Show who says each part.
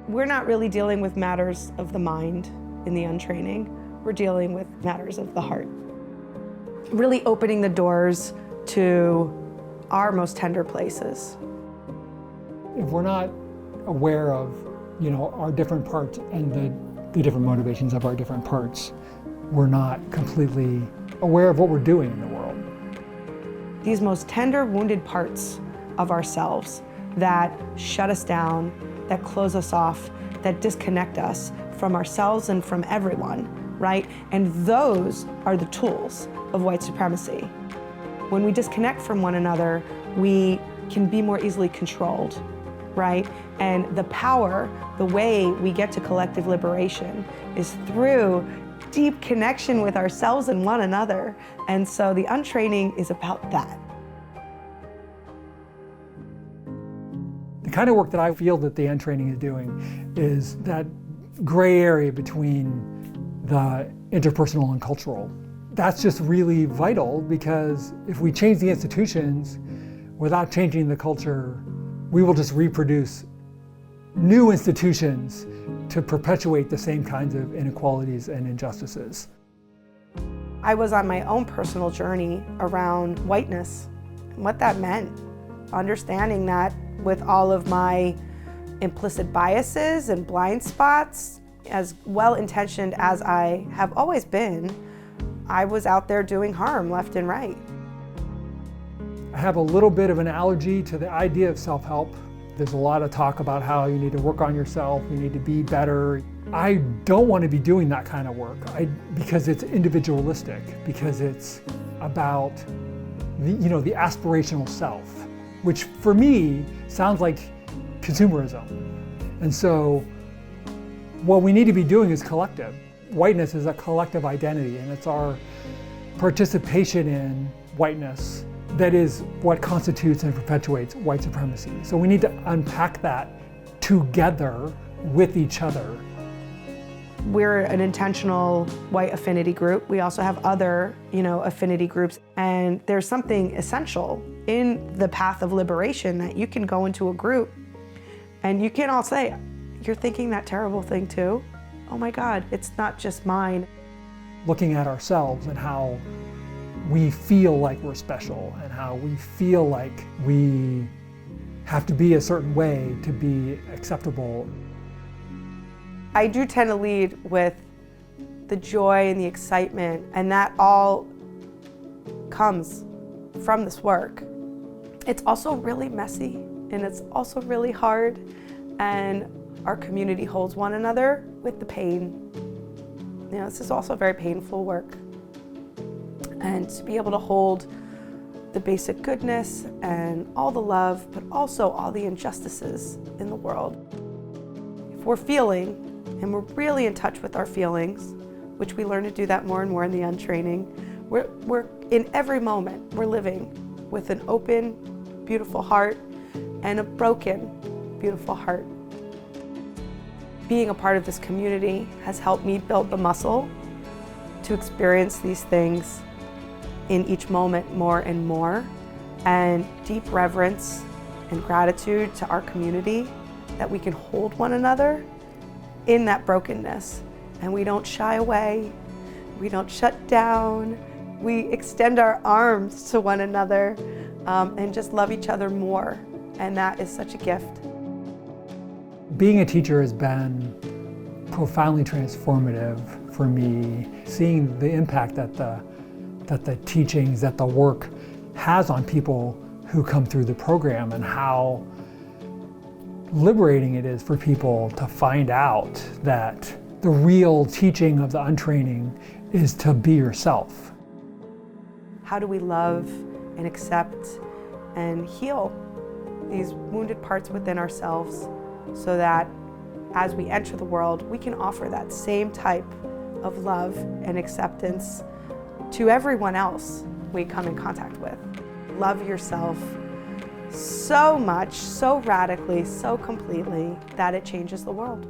Speaker 1: We're not really dealing with matters of the mind in the UNtraining. We're dealing with matters of the heart. Really opening the doors to our most tender places.
Speaker 2: If we're not aware of, our different parts and the different motivations of our different parts, we're not completely aware of what we're doing in the world.
Speaker 1: These most tender, wounded parts of ourselves that shut us down, that close us off, that disconnect us from ourselves and from everyone, right? And those are the tools of white supremacy. When we disconnect from one another, we can be more easily controlled, right? And the power, the way we get to collective liberation is through deep connection with ourselves and one another. And so the UNtraining is about that.
Speaker 2: The kind of work that I feel that the UNtraining is doing is that gray area between the interpersonal and cultural. That's just really vital, because if we change the institutions without changing the culture, we will just reproduce new institutions to perpetuate the same kinds of inequalities and injustices.
Speaker 1: I was on my own personal journey around whiteness and what that meant. Understanding that with all of my implicit biases and blind spots, as well-intentioned as I have always been, I was out there doing harm left and right.
Speaker 2: I have a little bit of an allergy to the idea of self-help. There's a lot of talk about how you need to work on yourself, you need to be better. I don't want to be doing that kind of work because it's individualistic, because it's about the aspirational self, which for me sounds like consumerism. And so what we need to be doing is collective. Whiteness is a collective identity, and it's our participation in whiteness that is what constitutes and perpetuates white supremacy. So we need to unpack that together with each other.
Speaker 1: We're an intentional white affinity group. We also have other, affinity groups. And there's something essential in the path of liberation that you can go into a group and you can all say, you're thinking that terrible thing too? Oh my God, it's not just mine.
Speaker 2: Looking at ourselves and how we feel like we're special and how we feel like we have to be a certain way to be acceptable.
Speaker 1: I do tend to lead with the joy and the excitement, and that all comes from this work. It's also really messy, and it's also really hard, and our community holds one another with the pain. This is also very painful work. And to be able to hold the basic goodness and all the love, but also all the injustices in the world. If we're feeling, and we're really in touch with our feelings, which we learn to do that more and more in the UNtraining, we're in every moment, we're living with an open, beautiful heart and a broken, beautiful heart. Being a part of this community has helped me build the muscle to experience these things in each moment more and more, and deep reverence and gratitude to our community that we can hold one another in that brokenness. And we don't shy away, we don't shut down, we extend our arms to one another and just love each other more. And that is such a gift.
Speaker 2: Being a teacher has been profoundly transformative for me, seeing the impact that the teachings, that the work has on people who come through the program, and how liberating it is for people to find out that the real teaching of the UNtraining is to be yourself.
Speaker 1: How do we love and accept and heal these wounded parts within ourselves so that as we enter the world, we can offer that same type of love and acceptance to everyone else we come in contact with. Love yourself so much, so radically, so completely that it changes the world.